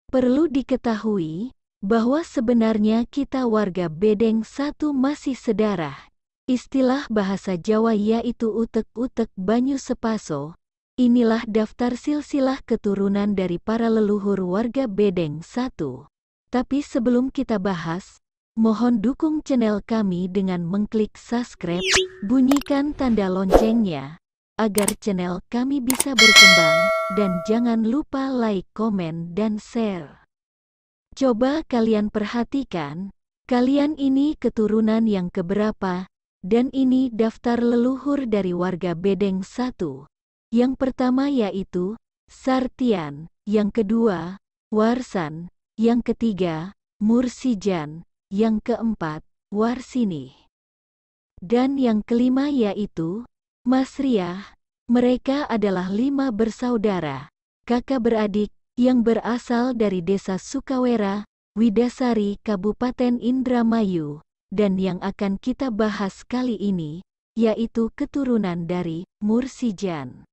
Perlu diketahui bahwa sebenarnya kita warga Bedeng satu masih sedarah. Istilah bahasa Jawa yaitu utek-utek banyu sepaso. Inilah daftar silsilah keturunan dari para leluhur warga Bedeng satu. Tapi sebelum kita bahas, mohon dukung channel kami dengan mengklik subscribe, bunyikan tanda loncengnya, agar channel kami bisa berkembang, dan jangan lupa like, komen, dan share. Coba kalian perhatikan, kalian ini keturunan yang keberapa, dan ini daftar leluhur dari warga Bedeng satu. Yang pertama yaitu Sartian, yang kedua Warsan, yang ketiga Mursijan, yang keempat Warsinih, dan yang kelima yaitu Masriah. Mereka adalah 5 bersaudara, kakak beradik, yang berasal dari desa Sukawera, Widasari, Kabupaten Indramayu, dan yang akan kita bahas kali ini, yaitu keturunan dari Mursijan.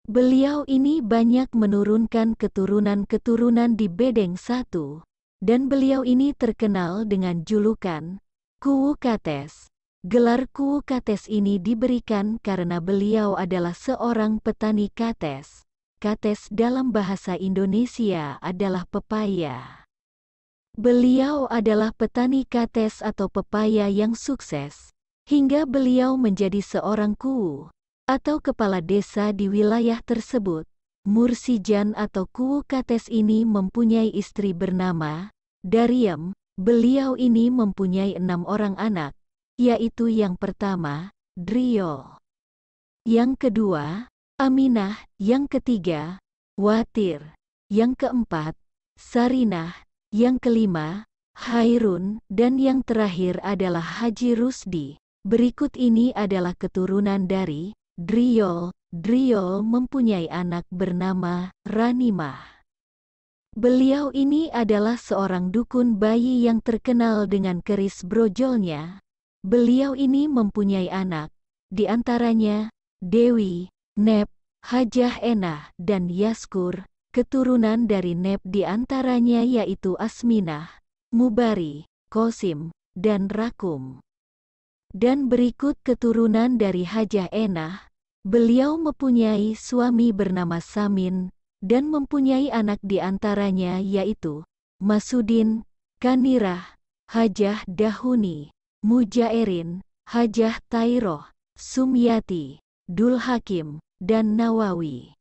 Beliau ini banyak menurunkan keturunan-keturunan di Bedeng satu, dan beliau ini terkenal dengan julukan Kuwu Kates. Gelar Kuwu Kates ini diberikan karena beliau adalah seorang petani kates. Kates dalam bahasa Indonesia adalah pepaya. Beliau adalah petani kates atau pepaya yang sukses, hingga beliau menjadi seorang kuwu, atau kepala desa di wilayah tersebut. Mursijan atau Kuwu Kates ini mempunyai istri bernama Dariem. Beliau ini mempunyai 6 orang anak, yaitu yang pertama, Driol, yang kedua, Aminah, yang ketiga, Watir, yang keempat, Sarinah, yang kelima, Hairun, dan yang terakhir adalah Haji Rusdi. Berikut ini adalah keturunan dari Driol. Driol mempunyai anak bernama Ranimah. Beliau ini adalah seorang dukun bayi yang terkenal dengan keris brojolnya. Beliau ini mempunyai anak, di antaranya Dewi, Nep, Hajah Enah, dan Yaskur. Keturunan dari Nep di antaranya yaitu Asminah, Mubari, Kosim, dan Rakum. Dan berikut keturunan dari Hajah Enah. Beliau mempunyai suami bernama Samin, dan mempunyai anak di antaranya yaitu Masudin, Kanirah, Hajah Dahuni, Mujairin, Hajah Tairoh, Sumyati, Dul Hakim, dan Nawawi.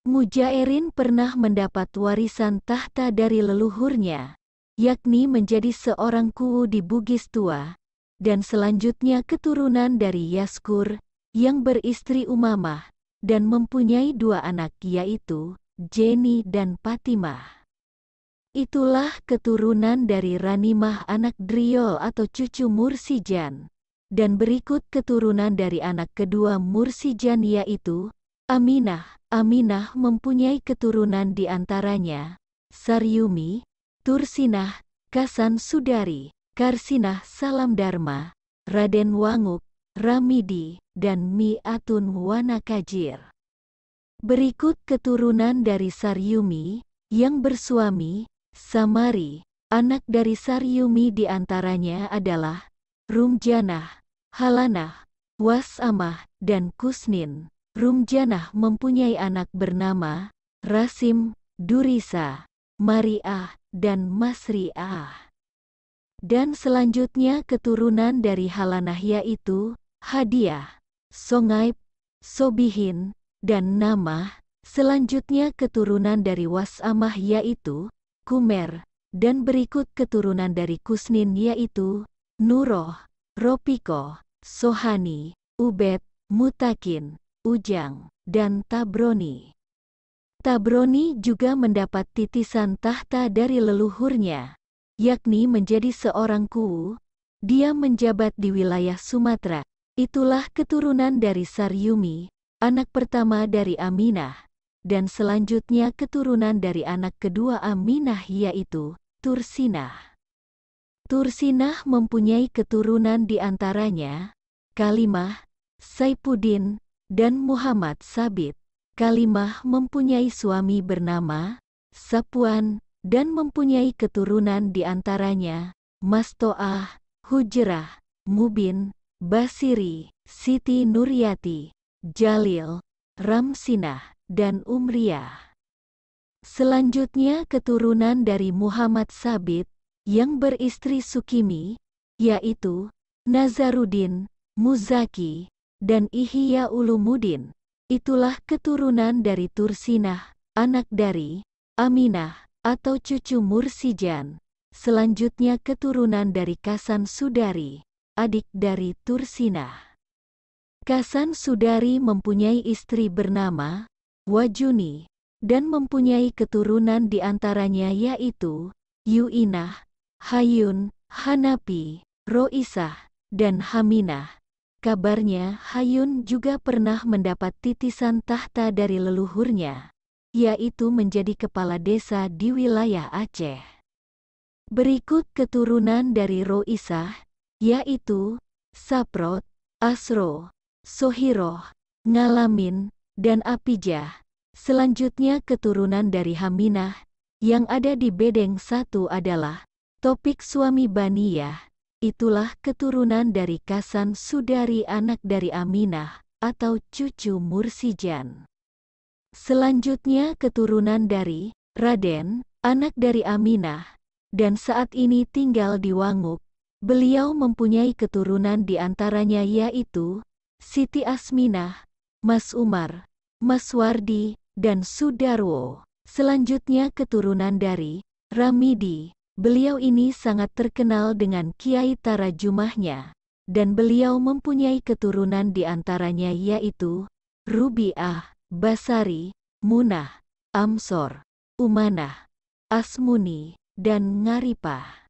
Mujairin pernah mendapat warisan tahta dari leluhurnya, yakni menjadi seorang kuwu di Bugis Tua, dan selanjutnya keturunan dari Yaskur, yang beristri Umamah, dan mempunyai 2 anak yaitu Jenny dan Fatimah. Itulah keturunan dari Ranimah anak Driol atau cucu Mursijan. Dan berikut keturunan dari anak kedua Mursijan yaitu Aminah. Aminah mempunyai keturunan di antaranya Saryumi, Tursinah, Kasan Sudari, Karsinah Salam Dharma, Raden Wanguk, Ramidi, dan Mi'atun Wanakajir. Berikut keturunan dari Saryumi, yang bersuami Samari. Anak dari Saryumi di antaranya adalah Rumjanah, Halanah, Wasamah, dan Kusnin. Rumjanah mempunyai anak bernama Rasim, Durisa, Mariah, dan Masriah. Dan selanjutnya keturunan dari Halanah yaitu Hadiah, Songaib, Sobihin, dan Namah. Selanjutnya keturunan dari Wasamah yaitu Kumer, dan berikut keturunan dari Kusnin yaitu Nuroh, Ropiko, Sohani, Ubed, Mutakin, Ujang, dan Tabroni. Tabroni juga mendapat titisan tahta dari leluhurnya, yakni menjadi seorang kuwu. Dia menjabat di wilayah Sumatera. Itulah keturunan dari Saryumi, anak pertama dari Aminah, dan selanjutnya keturunan dari anak kedua Aminah yaitu Tursinah. Tursinah mempunyai keturunan di antaranya Kalimah, Saipuddin, dan Muhammad Sabit. Kalimah mempunyai suami bernama Sapuan, dan mempunyai keturunan di antaranya, Masto'ah, Hujrah, Mubin, Basiri, Siti Nuryati, Jalil, Ramsinah, dan Umriyah. Selanjutnya keturunan dari Muhammad Sabit, yang beristri Sukimi, yaitu Nazaruddin, Muzaki, dan Ihya Ulumuddin. Itulah keturunan dari Tursinah, anak dari Aminah, atau cucu Mursijan. Selanjutnya keturunan dari Kasan Sudari, adik dari Tursinah. Kasan Sudari mempunyai istri bernama Wajuni, dan mempunyai keturunan di antaranya yaitu Yu'inah, Hayun, Hanapi, Roisah, dan Haminah. Kabarnya Hayun juga pernah mendapat titisan tahta dari leluhurnya, yaitu menjadi kepala desa di wilayah Aceh. Berikut keturunan dari Roisah, yaitu Saprot, Asro, Sohiroh, Ngalamin, dan Apijah. Selanjutnya keturunan dari Haminah, yang ada di Bedeng 1 adalah Topik suami Baniyah. Itulah keturunan dari Kasan Sudari anak dari Aminah, atau cucu Mursijan. Selanjutnya keturunan dari Raden, anak dari Aminah, dan saat ini tinggal di Wanguk. Beliau mempunyai keturunan di antaranya yaitu Siti Asminah, Mas Umar, Mas Wardi, dan Sudarwo. Selanjutnya keturunan dari Ramidi. Beliau ini sangat terkenal dengan Kiai Tarajumahnya, dan beliau mempunyai keturunan di antaranya yaitu Rubi'ah, Basari, Munah, Amsor, Umanah, Asmuni, dan Ngaripah.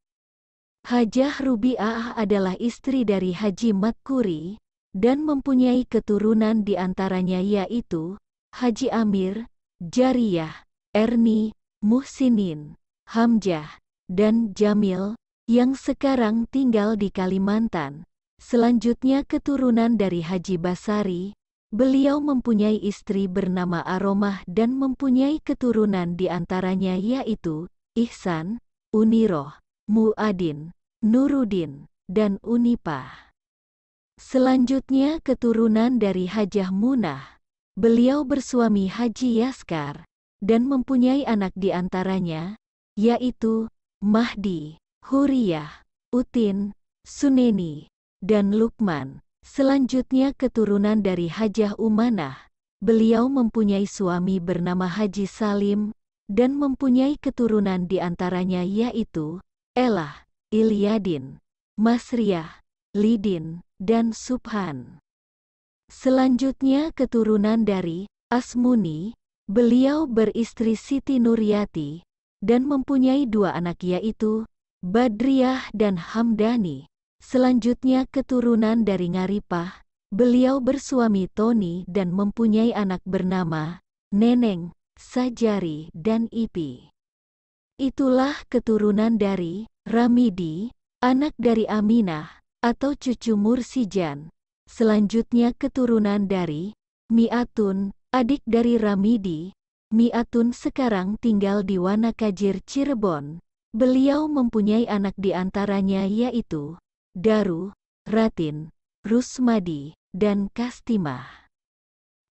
Hajah Rubi'ah adalah istri dari Haji Matkuri, dan mempunyai keturunan di antaranya yaitu Haji Amir, Jariyah, Erni, Muhsinin, Hamjah, dan Jamil, yang sekarang tinggal di Kalimantan. Selanjutnya keturunan dari Haji Basari, beliau mempunyai istri bernama Aromah dan mempunyai keturunan di antaranya yaitu Ihsan, Uniroh, Muadin, Nuruddin, dan Unipah. Selanjutnya keturunan dari Hajah Munah, beliau bersuami Haji Yaskar, dan mempunyai anak di antaranya, yaitu Mahdi, Huriyah, Utin, Suneni, dan Lukman. Selanjutnya keturunan dari Hajah Umanah. Beliau mempunyai suami bernama Haji Salim, dan mempunyai keturunan di antaranya yaitu Elah, Ilyadin, Masriyah, Lidin, dan Subhan. Selanjutnya keturunan dari Asmuni. Beliau beristri Siti Nuryati, dan mempunyai 2 anak yaitu Badriyah dan Hamdani. Selanjutnya keturunan dari Ngaripah. Beliau bersuami Toni dan mempunyai anak bernama Neneng, Sajari, dan Ipi. Itulah keturunan dari Ramidi, anak dari Aminah, atau cucu Mursijan. Selanjutnya keturunan dari Mi'atun, adik dari Ramidi. Mi'atun sekarang tinggal di Wanakajir, Cirebon. Beliau mempunyai anak di antaranya yaitu Daru, Ratin, Rusmadi, dan Kastimah.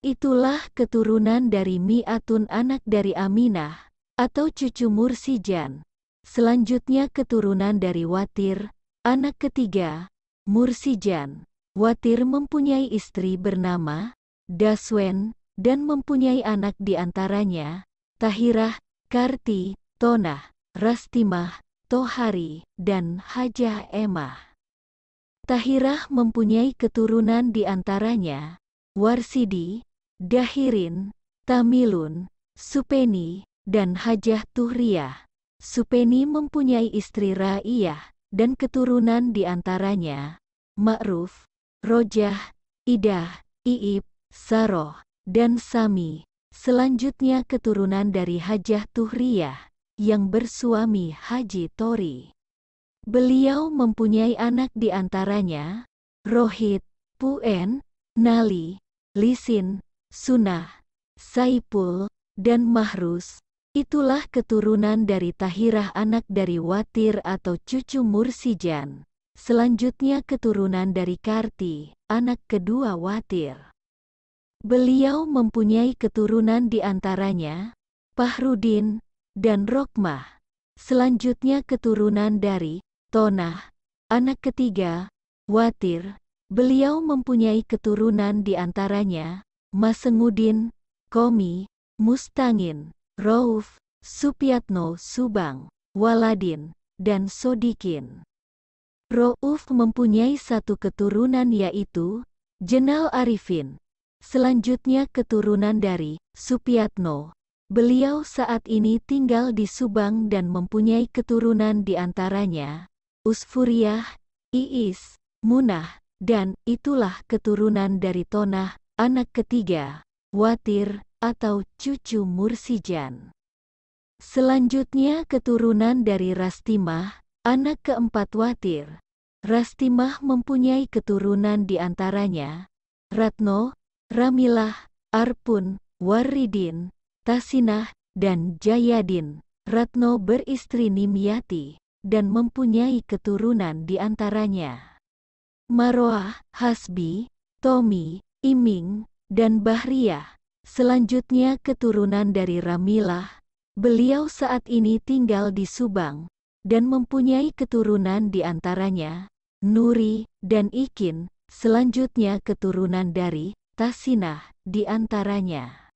Itulah keturunan dari Mi'atun anak dari Aminah, atau cucu Mursijan. Selanjutnya keturunan dari Watir, anak ketiga, Mursijan. Watir mempunyai istri bernama Daswen, dan mempunyai anak di antaranya Tahirah, Karti, Tonah, Rastimah, Tohari, dan Hajah Emah. Tahirah mempunyai keturunan di antaranya Warsidi, Dahirin, Tamilun, Supeni, dan Hajah Tuhriyah. Supeni mempunyai istri Ra'iyah, dan keturunan di antaranya Ma'ruf, Rojah, Idah, Iib, Saroh, dan Sami. Selanjutnya keturunan dari Hajah Tuhriyah, yang bersuami Haji Tori. Beliau mempunyai anak di antaranya Rohit, Puen, Nali, Lisin, Sunah, Saipul, dan Mahrus. Itulah keturunan dari Tahirah anak dari Watir atau cucu Mursijan. Selanjutnya keturunan dari Karti, anak kedua Watir. Beliau mempunyai keturunan di antaranya Fahrudin dan Rokmah. Selanjutnya keturunan dari Tonah, anak ketiga Watir. Beliau mempunyai keturunan di antaranya Masengudin, Komi, Mustangin, Rauf, Supiatno Subang, Waladin, dan Sodikin. Rauf mempunyai satu keturunan yaitu Jenal Arifin. Selanjutnya keturunan dari Supiatno. Beliau saat ini tinggal di Subang dan mempunyai keturunan di antaranya Usfuriyah, Iis, Munah, dan itulah keturunan dari Tonah, anak ketiga Watir atau cucu Mursijan. Selanjutnya keturunan dari Rastimah, anak keempat Watir. Rastimah mempunyai keturunan di antaranya Ratno, Ramilah, Arpun, Waridin, Tasinah, dan Jayadin. Ratno beristri Nimyati dan mempunyai keturunan di antaranya Maroah, Hasbi, Tomi, Iming, dan Bahriyah. Selanjutnya keturunan dari Ramilah. Beliau saat ini tinggal di Subang dan mempunyai keturunan di antaranya Nuri dan Ikin. Selanjutnya keturunan dari Tasinah di antaranya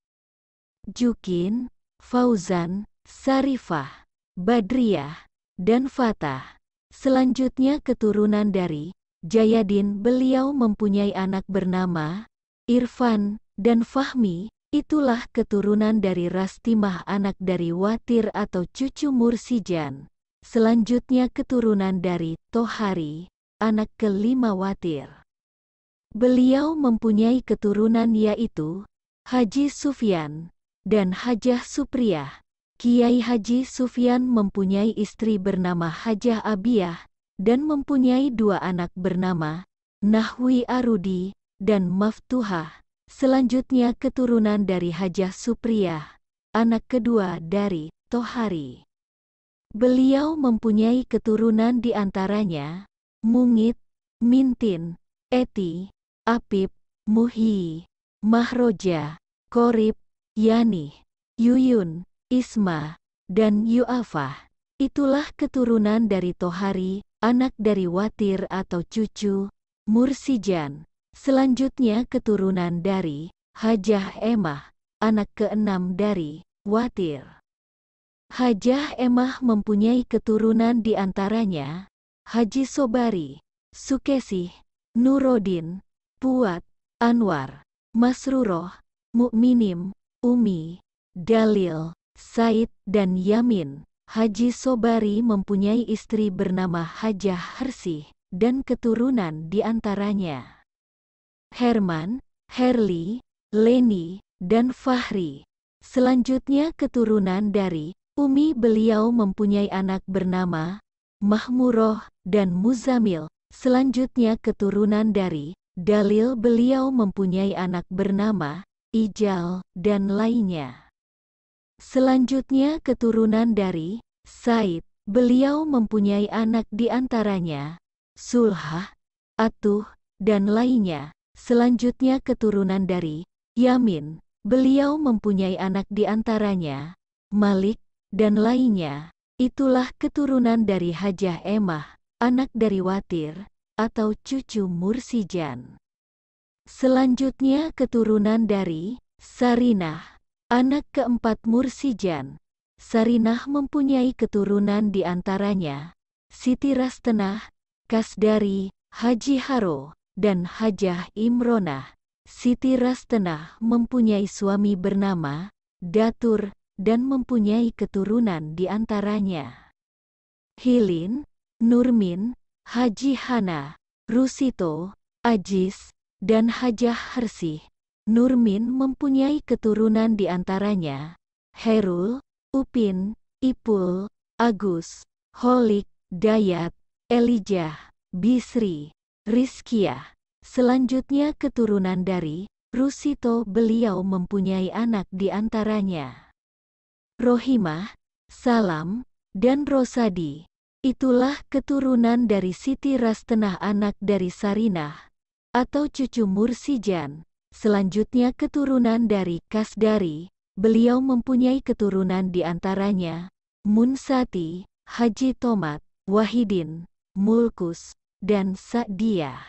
Jukin, Fauzan, Sarifah, Badriyah, dan Fatah. Selanjutnya keturunan dari Jayadin. Beliau mempunyai anak bernama Irfan dan Fahmi. Itulah keturunan dari Rastimah anak dari Watir atau cucu Mursijan. Selanjutnya keturunan dari Tohari, anak kelima Watir. Beliau mempunyai keturunan yaitu Haji Sufyan dan Hajah Supriyah. Kiai Haji Sufyan mempunyai istri bernama Hajah Abiyah dan mempunyai dua anak bernama Nahwi Arudi dan Maftuhah. Selanjutnya keturunan dari Hajah Supriyah, anak kedua dari Tohari. Beliau mempunyai keturunan di antaranya Mungit, Mintin, Eti, Apip, Muhi, Mahroja, Korib, Yani, Yuyun, Isma, dan Yu'afah. Itulah keturunan dari Tohari, anak dari Watir atau cucu Mursijan. Selanjutnya keturunan dari Hajah Emah, anak keenam dari Watir. Hajah Emah mempunyai keturunan di antaranya Haji Sobari, Sukesih, Nurodin, Puat, Anwar, Masruroh, Mukminim, Umi, Dalil, Said, dan Yamin. Haji Sobari mempunyai istri bernama Hajah Hersih dan keturunan di antaranya Herman, Herli, Leni, dan Fahri. Selanjutnya keturunan dari Umi. Beliau mempunyai anak bernama Mahmuroh dan Muzamil. Selanjutnya keturunan dari Dalil. Beliau mempunyai anak bernama Ijal dan lainnya. Selanjutnya keturunan dari Said. Beliau mempunyai anak di antaranya Sulhah, Atuh, dan lainnya. Selanjutnya keturunan dari Yamin. Beliau mempunyai anak di antaranya Malik dan lainnya. Itulah keturunan dari Hajah Emah, anak dari Watir atau cucu Mursijan. Selanjutnya keturunan dari Sarinah, anak keempat Mursijan. Sarinah mempunyai keturunan di antaranya Siti Rastenah, Kasdari, Haji Haro, dan Hajah Imronah. Siti Rastenah mempunyai suami bernama Datur dan mempunyai keturunan di antaranya Hilin, Nurmin, Haji Hana, Rusito, Ajis, dan Hajah Hersih. Nurmin mempunyai keturunan di antaranya Herul, Upin, Ipul, Agus, Holik, Dayat, Elijah, Bisri, Rizkiyah. Selanjutnya keturunan dari Rusito. Beliau mempunyai anak di antaranya Rohimah, Salam, dan Rosadi. Itulah keturunan dari Siti Rastenah anak dari Sarinah, atau cucu Mursijan. Selanjutnya keturunan dari Kasdari. Beliau mempunyai keturunan di antaranya Munsati, Haji Tomat, Wahidin, Mulkus, dan Sa'diyah.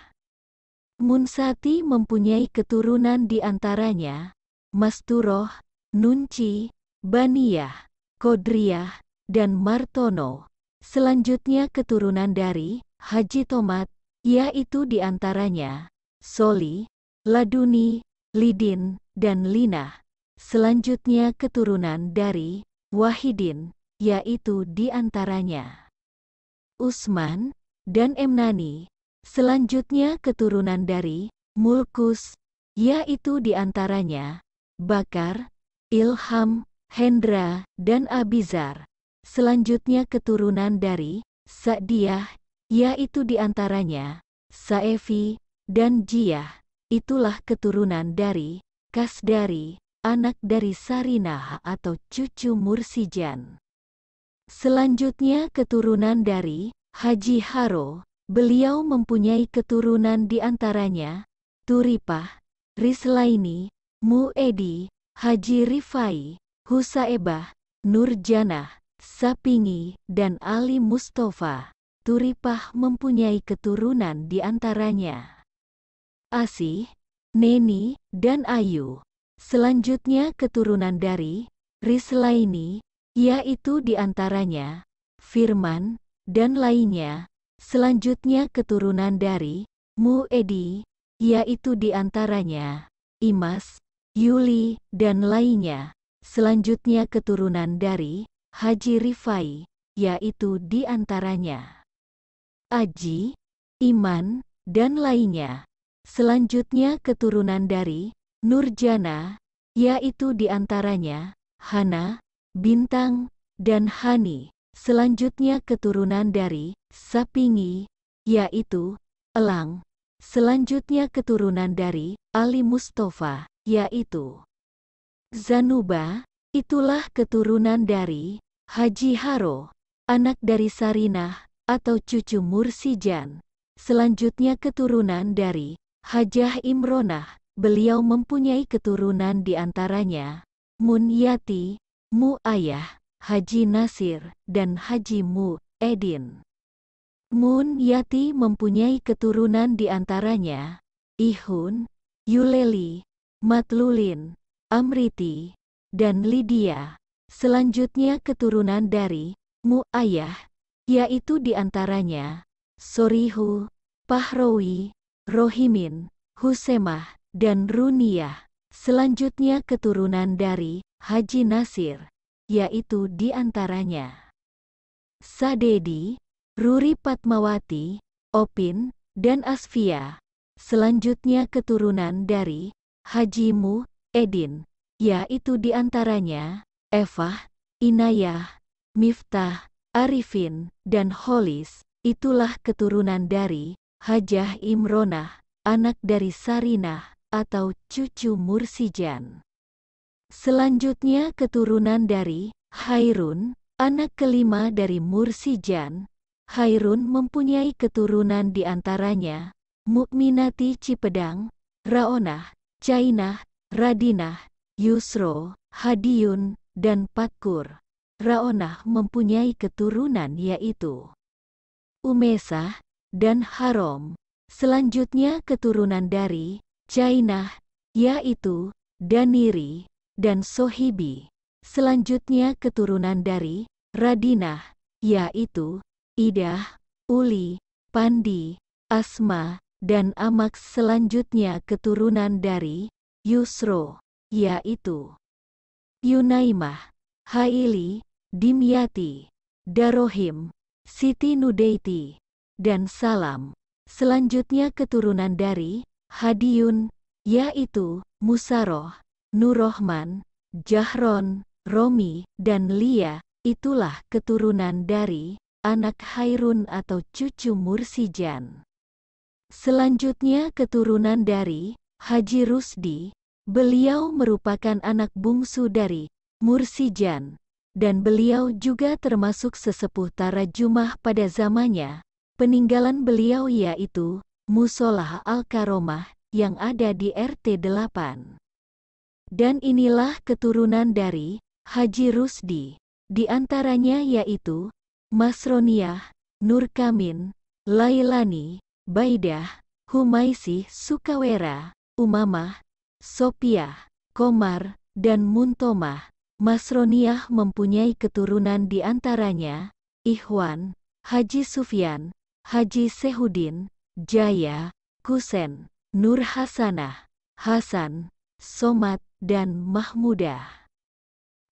Munsati mempunyai keturunan di antaranya Masturoh, Nunci, Baniyah, Kodriyah, dan Martono. Selanjutnya keturunan dari Haji Tomat, yaitu di antaranya Soli, Laduni, Lidin, dan Linah. Selanjutnya keturunan dari Wahidin, yaitu di antaranya Usman dan Emnani. Selanjutnya keturunan dari Mulkus, yaitu di antaranya Bakar, Ilham, Hendra, dan Abizar. Selanjutnya keturunan dari Sa'diyah, yaitu di antaranya Saefi dan Jiyah. Itulah keturunan dari Kasdari, anak dari Sarinah atau cucu Mursijan. Selanjutnya keturunan dari Haji Haro. Beliau mempunyai keturunan di antaranya Turipah, Rislaini, Muedi, Haji Rifai, Husaebah, Nurjanah, Sapingi, dan Ali Mustafa. Turipah mempunyai keturunan di antaranya Asih, Neni, dan Ayu. Selanjutnya keturunan dari Rislaini, yaitu di antaranya Firman, dan lainnya. Selanjutnya keturunan dari Muedi, yaitu di antaranya Imas, Yuli, dan lainnya. Selanjutnya keturunan dari Haji Rifai, yaitu di antaranya Aji, Iman, dan lainnya. Selanjutnya keturunan dari Nurjana, yaitu di antaranya Hana, Bintang, dan Hani. Selanjutnya keturunan dari Sapingi, yaitu Elang. Selanjutnya keturunan dari Ali Mustafa, yaitu Zanuba. Itulah keturunan dari Haji Haro, anak dari Sarinah atau cucu Mursijan. Selanjutnya keturunan dari Hajah Imronah. Beliau mempunyai keturunan di antaranya Munyati, Mu'ayah, Haji Nasir, dan Haji Mu'edin. Munyati mempunyai keturunan di antaranya Ihun, Yuleli, Matlulin, Amriti, dan Lydia. Selanjutnya keturunan dari Mu'ayah, yaitu di antaranya Sorihu, Pahrawi, Rohimin, Husemah, dan Runiyah. Selanjutnya keturunan dari Haji Nasir, yaitu di antaranya Sadedi, Ruri Patmawati, Opin, dan Asfia. Selanjutnya keturunan dari Haji Mu'edin, yaitu di antaranya Evah, Inayah, Miftah, Arifin, dan Holis. Itulah keturunan dari Hajah Imronah, anak dari Sarinah atau cucu Mursijan. Selanjutnya keturunan dari Hairun, anak kelima dari Mursijan. Hairun mempunyai keturunan di antaranya Mukminati Cipedang, Raonah, Cainah, Radinah, Yusro, Hadiyun, dan Patkur. Raonah mempunyai keturunan yaitu Umesah dan Harom. Selanjutnya keturunan dari Cainah, yaitu Daniri dan Sohibi. Selanjutnya keturunan dari Radinah, yaitu Idah, Uli, Pandi, Asma, dan Amaks. Selanjutnya keturunan dari Yusro, yaitu Yunaimah, Haili, Dimyati, Darohim, Siti Nudaiti, dan Salam. Selanjutnya keturunan dari Hadiyun, yaitu Musaroh, Nurrohman, Jahron, Romi, dan Lia. Itulah keturunan dari anak Hairun atau cucu Mursijan. Selanjutnya keturunan dari Haji Rusdi. Beliau merupakan anak bungsu dari Mursijan. dan beliau juga termasuk sesepuh Tarajumah pada zamannya. Peninggalan beliau yaitu Musolah Al-Karomah yang ada di RT 8. Dan inilah keturunan dari Haji Rusdi. Di antaranya yaitu Masroniyah, Nurkamin, Lailani, Baidah, Humaisih Sukawera, Umamah, Sopiah, Komar, dan Muntomah. Masroniyah mempunyai keturunan di antaranya Ikhwan, Haji Sufyan, Haji Sehudin, Jaya, Kusen, Nur Hasanah, Hasan, Somad, dan Mahmudah.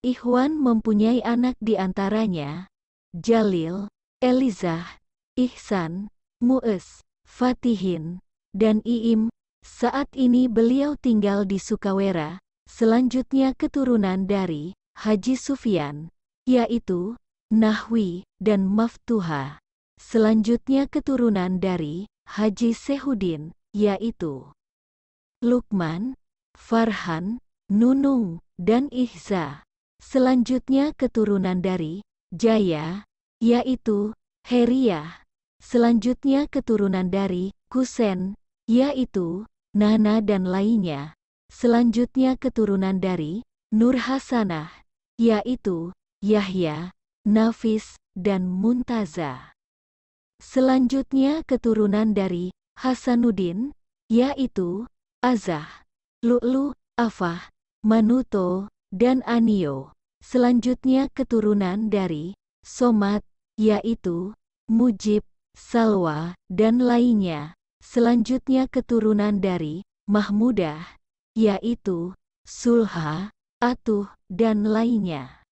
Ikhwan mempunyai anak di antaranya Jalil, Elizah, Ihsan, Mu'ez, Fatihin, dan Iim. Saat ini beliau tinggal di Sukawera. Selanjutnya keturunan dari Haji Sufyan, yaitu Nahwi dan Maftuha. Selanjutnya keturunan dari Haji Sehudin, yaitu Lukman, Farhan, Nunung, dan Ihza. Selanjutnya keturunan dari Jaya, yaitu Heriyah. Selanjutnya keturunan dari Kusen, yaitu Nana dan lainnya. Selanjutnya keturunan dari Nur Hasanah, yaitu Yahya, Nafis, dan Muntaza. Selanjutnya keturunan dari Hasanuddin, yaitu Azah, Lu'lu, Afah, Manuto, dan Anio. Selanjutnya keturunan dari Somad, yaitu Mujib, Salwa, dan lainnya. Selanjutnya keturunan dari Mahmudah, yaitu Sulha, Atuh, dan lainnya.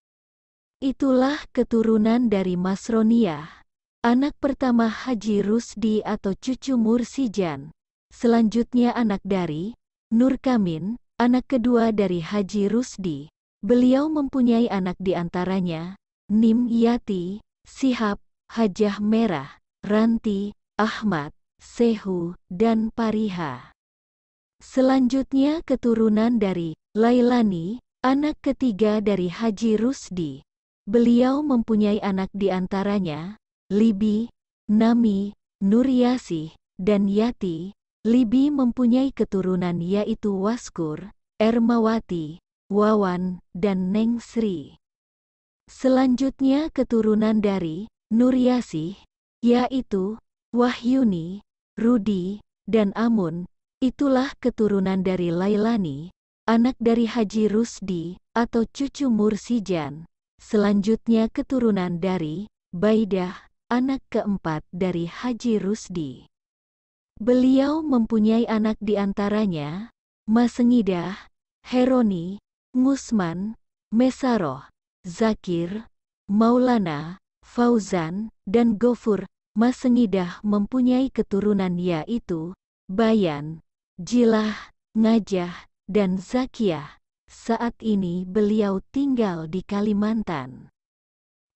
Itulah keturunan dari Masroniyah, anak pertama Haji Rusdi atau cucu Mursijan. Selanjutnya anak dari Nurkamin, anak kedua dari Haji Rusdi. Beliau mempunyai anak di antaranya Nim Yati, Sihab, Hajah Merah, Ranti, Ahmad, Sehu, dan Pariha. Selanjutnya keturunan dari Lailani, anak ketiga dari Haji Rusdi. Beliau mempunyai anak di antaranya Libi, Nami, Nuryasih, dan Yati. Libi mempunyai keturunan yaitu Waskur, Ermawati, Wawan, dan Neng Sri. Selanjutnya keturunan dari Nuryasih, yaitu Wahyuni, Rudi, dan Amun. Itulah keturunan dari Lailani, anak dari Haji Rusdi, atau cucu Mursijan. Selanjutnya keturunan dari Baidah, anak keempat dari Haji Rusdi. Beliau mempunyai anak di antaranya Masengidah, Heroni, Ngusman, Mesaroh, Zakir, Maulana, Fauzan, dan Gofur. Masengidah mempunyai keturunan yaitu Bayan, Jilah, Ngajah, dan Zakiyah. Saat ini beliau tinggal di Kalimantan.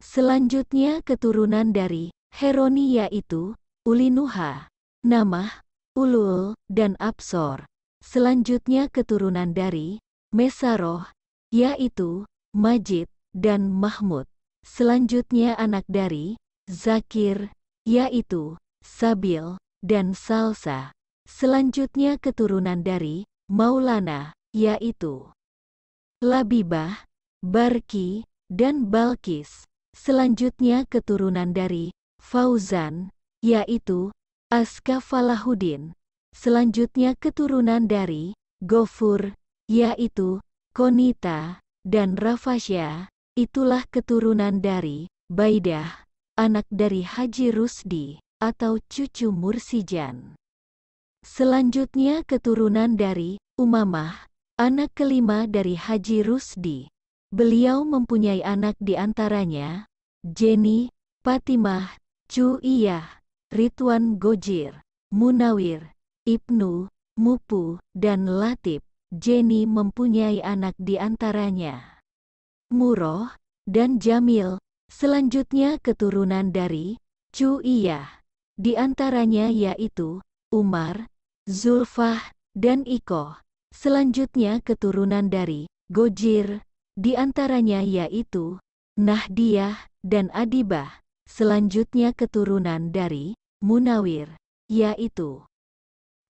Selanjutnya keturunan dari Heroni yaitu Ulinuha, Namah, Ulul, dan Absor. Selanjutnya keturunan dari Mesaroh, yaitu Majid dan Mahmud. Selanjutnya anak dari Zakir, yaitu Sabil dan Salsa. Selanjutnya keturunan dari Maulana, yaitu Labibah, Barki, dan Balkis. Selanjutnya keturunan dari Fauzan, yaitu Aska Falahuddin. Selanjutnya keturunan dari Gofur, yaitu Konita, dan Rafasya. Itulah keturunan dari Baidah, anak dari Haji Rusdi, atau cucu Mursijan. Selanjutnya keturunan dari Umamah, anak kelima dari Haji Rusdi. Beliau mempunyai anak di antaranya Jenny, Fatimah, Cuiyah, Ridwan Gojir, Munawir, Ibnu, Mupu, dan Latif. Jenny mempunyai anak di antaranya Muroh dan Jamil. Selanjutnya keturunan dari Cuiyah, di antaranya yaitu Umar, Zulfah, dan Ikoh. Selanjutnya keturunan dari Gojir, di antaranya yaitu Nahdiyah, dan Adibah. Selanjutnya keturunan dari Munawir, yaitu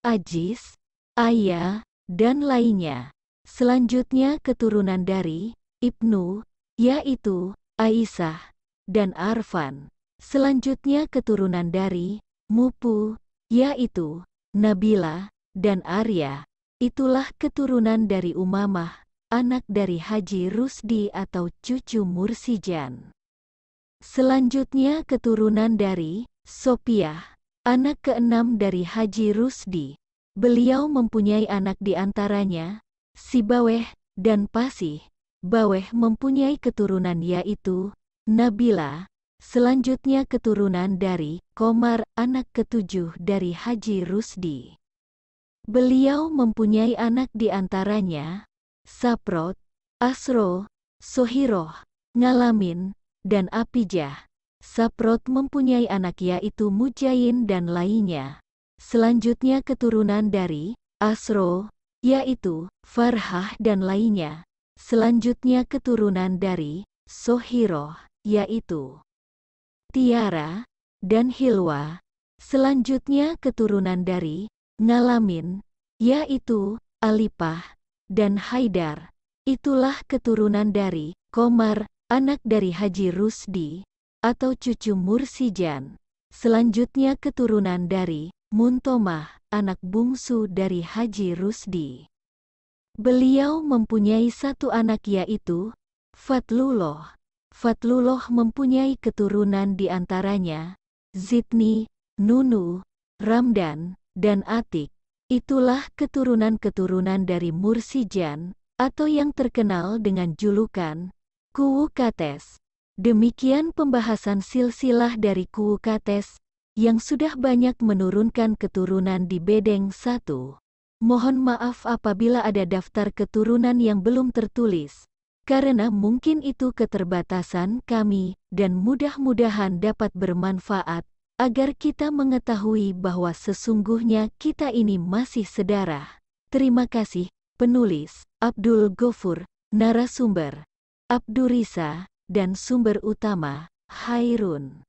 Ajis, Aya, dan lainnya. Selanjutnya keturunan dari Ibnu, yaitu Aisyah, dan Arfan. Selanjutnya keturunan dari Mupu, yaitu Nabila, dan Arya. Itulah keturunan dari Umamah, anak dari Haji Rusdi atau cucu Mursijan. Selanjutnya keturunan dari Sopiah, anak keenam dari Haji Rusdi. Beliau mempunyai anak di antaranya, Sibaweh, dan Pasih. Baweh mempunyai keturunan yaitu Nabila. Selanjutnya keturunan dari Komar, anak ketujuh dari Haji Rusdi. Beliau mempunyai anak di antaranya Saprot, Asro, Sohiroh, Ngalamin, dan Apijah. Saprot mempunyai anak yaitu Mujain dan lainnya. Selanjutnya keturunan dari Asro, yaitu Farhah dan lainnya. Selanjutnya keturunan dari Sohiroh, yaitu Tiara, dan Hilwa. Selanjutnya keturunan dari Ngalamin, yaitu Alipah, dan Haidar. Itulah keturunan dari Komar, anak dari Haji Rusdi, atau cucu Mursijan. Selanjutnya keturunan dari Muntomah, anak bungsu dari Haji Rusdi. Beliau mempunyai satu anak yaitu Fatlullah. Fatlullah mempunyai keturunan di antaranya Zidni, Nunu, Ramdan, dan Atik. Itulah keturunan-keturunan dari Mursijan, atau yang terkenal dengan julukan Kuwukates. Demikian pembahasan silsilah dari Kuwukates, yang sudah banyak menurunkan keturunan di bedeng 1. Mohon maaf apabila ada daftar keturunan yang belum tertulis, karena mungkin itu keterbatasan kami, dan mudah-mudahan dapat bermanfaat, agar kita mengetahui bahwa sesungguhnya kita ini masih sedarah. Terima kasih, penulis, Abdul Ghafur, narasumber, Abdurisa, dan sumber utama, Hairun.